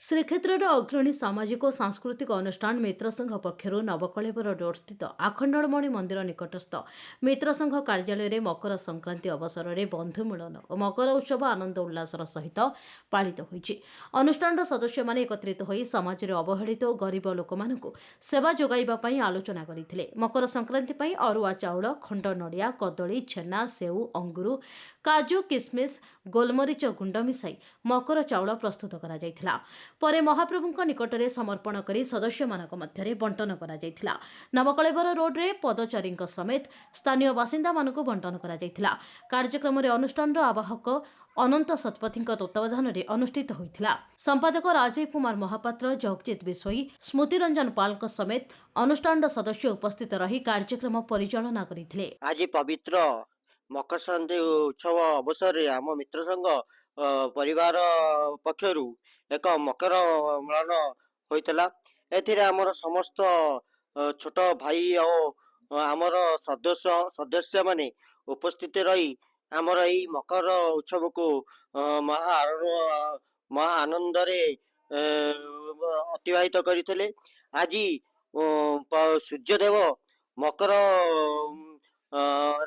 ଶ୍ରୀକ୍ଷେତ୍ରର ଅଗ୍ରଣୀ ସାମାଜିକ ଓ ସାଂସ୍କୃତିକ ଅନୁଷ୍ଠାନ ମିତ୍ରସଂଘ ପକ୍ଷରୁ ନବକଳେବର ରୋଡସ୍ଥିତ ଆଖଣ୍ଡଳମଣି ମନ୍ଦିର ନିକଟସ୍ଥ ମିତ୍ରସଂଘ କାର୍ଯ୍ୟାଳୟରେ ମକର ସଂକ୍ରାନ୍ତି ଅବସରରେ ବନ୍ଧୁ ମିଳନ ଓ ମକର ଉତ୍ସବ ଆନନ୍ଦ ଉଲ୍ଲାସର ସହିତ ପାଳିତ ହୋଇଛି। ଅନୁଷ୍ଠାନର ସଦସ୍ୟମାନେ ଏକତ୍ରିତ ହୋଇ ସମାଜରେ ଅବହେଳିତ ଓ ଗରିବ ଲୋକମାନଙ୍କୁ ସେବା ଯୋଗାଇବା ପାଇଁ ଆଲୋଚନା କରିଥିଲେ। ମକର ସଂକ୍ରାନ୍ତି ପାଇଁ ଅରୁଆ ଚାଉଳ, ଖଣ୍ଡ ନଡ଼ିଆ, କଦଳୀ, ଛେନା, ସେଉ, ଅଙ୍ଗୁର, କାଜୁ, କିସମିସ, ଗୋଲମରିଚ ଗୁଣ୍ଡ ମିଶାଇ ମକର ଚାଉଳ ପ୍ରସ୍ତୁତ କରାଯାଇଥିଲା। ପରେ ମହାପ୍ରଭୁଙ୍କ ନିକଟରେ ସମର୍ପଣ କରି ସଦସ୍ୟମାନଙ୍କ ମଧ୍ୟରେ ବଣ୍ଟନ କରାଯାଇଥିଲା। ନବକଳେବର ରୋଡରେ ପଦଚାରୀଙ୍କ ସମେତ ସ୍ଥାନୀୟ ବାସିନ୍ଦାମାନଙ୍କୁ ବଣ୍ଟନ କରାଯାଇଥିଲା। କାର୍ଯ୍ୟକ୍ରମରେ ଅନୁଷ୍ଠାନର ଆବାହକ ଅନନ୍ତ ଶତପଥୀଙ୍କ ତତ୍ତ୍ୱାବଧାନରେ ଅନୁଷ୍ଠିତ ହୋଇଥିଲା। ସମ୍ପାଦକ ରାଜୀବ କୁମାର ମହାପାତ୍ର, ଜଗଜିତ ବିଶୋଇ, ସ୍ମୃତିରଞ୍ଜନ ପାଲଙ୍କ ସମେତ ଅନୁଷ୍ଠାନର ସଦସ୍ୟ ଉପସ୍ଥିତ ରହି କାର୍ଯ୍ୟକ୍ରମ ପରିଚାଳନା କରିଥିଲେ। ଆଜି ପବିତ୍ର ମକର ସଂକ୍ରାନ୍ତି ଉତ୍ସବ ଅବସରରେ ଆମ ମିତ୍ର ସଂଘ ପରିବାର ପକ୍ଷରୁ ଏକ ମକର ମିଳନ ହୋଇଥିଲା। ଏଥିରେ ଆମର ସମସ୍ତ ଛୋଟ ଭାଇ ଓ ଆମର ସଦସ୍ୟମାନେ ଉପସ୍ଥିତ ରହି ଆମର ଏଇ ମକର ଉତ୍ସବକୁ ମହା ଆନନ୍ଦରେ ଅତିବାହିତ କରିଥିଲେ। ଆଜି ସୂର୍ଯ୍ୟଦେବ ମକର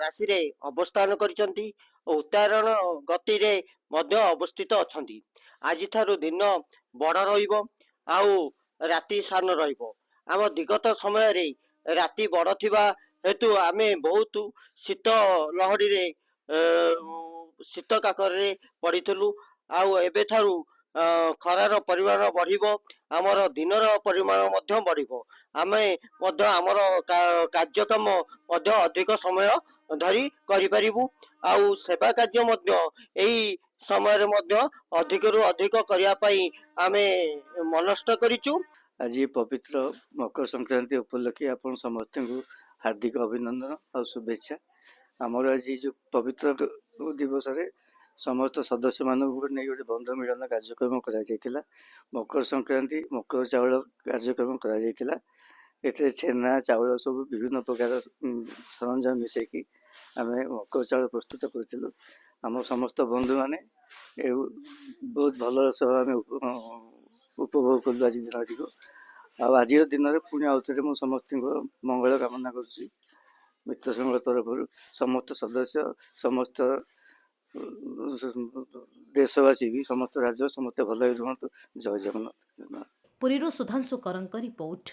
ରାଶିରେ ଅବସ୍ଥାନ କରିଛନ୍ତି ଓ ଉତ୍ତରାୟଣ ଗତିରେ ମଧ୍ୟ ଅବସ୍ଥିତ ଅଛନ୍ତି। ଆଜିଠାରୁ ଦିନ ବଡ଼ ରହିବ ଆଉ ରାତି ସାନ ରହିବ। ଆମ ବିଗତ ସମୟରେ ରାତି ବଡ଼ ଥିବା ହେତୁ ଆମେ ବହୁତ ଶୀତ ଲହଡ଼ିରେ ଶୀତ କାକରରେ ପଡ଼ିଥିଲୁ। ଆଉ ଏବେଠାରୁ ଖରାର ପରିମାଣ ବଢ଼ିବ, ଆମର ଦିନର ପରିମାଣ ମଧ୍ୟ ବଢ଼ିବ। ଆମେ ମଧ୍ୟ ଆମର କାର୍ଯ୍ୟକ୍ରମ ମଧ୍ୟ ଅଧିକ ସମୟ ଧରି କରିପାରିବୁ। ଆଉ ସେବା କାର୍ଯ୍ୟ ମଧ୍ୟ ଏହି ସମୟରେ ମଧ୍ୟ ଅଧିକରୁ ଅଧିକ କରିବା ପାଇଁ ଆମେ ମନସ୍ଥ କରିଛୁ। ଆଜି ପବିତ୍ର ମକର ସଂକ୍ରାନ୍ତି ଉପଲକ୍ଷେ ଆପଣ ସମସ୍ତଙ୍କୁ ହାର୍ଦ୍ଦିକ ଅଭିନନ୍ଦନ ଆଉ ଶୁଭେଚ୍ଛା। ଆମର ଆଜି ଯେଉଁ ପବିତ୍ର ଦିବସରେ ସମସ୍ତ ସଦସ୍ୟମାନଙ୍କୁ ନେଇ ଗୋଟେ ବନ୍ଧୁ ମିଳନ କାର୍ଯ୍ୟକ୍ରମ କରାଯାଇଥିଲା। ମକର ସଂକ୍ରାନ୍ତି ମକର ଚାଉଳ କାର୍ଯ୍ୟକ୍ରମ କରାଯାଇଥିଲା। ଏଥିରେ ଛେନା, ଚାଉଳ ସବୁ ବିଭିନ୍ନ ପ୍ରକାର ସରଞ୍ଜାମ ମିଶାଇକି ଆମେ ମକର ଚାଉଳ ପ୍ରସ୍ତୁତ କରିଥିଲୁ। ଆମ ସମସ୍ତ ବନ୍ଧୁମାନେ ବହୁତ ଭଲ ସହ ଆମେ ଉପଭୋଗ କଲୁ ଆଜି ଦିନଟିକୁ। ଆଉ ଆଜିର ଦିନରେ ପୁଣି ଆଉଥରେ ମୁଁ ସମସ୍ତଙ୍କ ମଙ୍ଗଳ କାମନା କରୁଛି। ମିତ୍ର ସଂଘ ତରଫରୁ ସମସ୍ତ ସଦସ୍ୟ, ସମସ୍ତ ଦେଶବାସୀ ବି, ସମସ୍ତ ରାଜ୍ୟ ସମସ୍ତେ ଭଲରେ ରୁହନ୍ତୁ। ଜୟ ଜଗନ୍ନାଥ। ପୁରୀରୁ ସୁଧାଂଶୁ କରଙ୍କ ରିପୋର୍ଟ।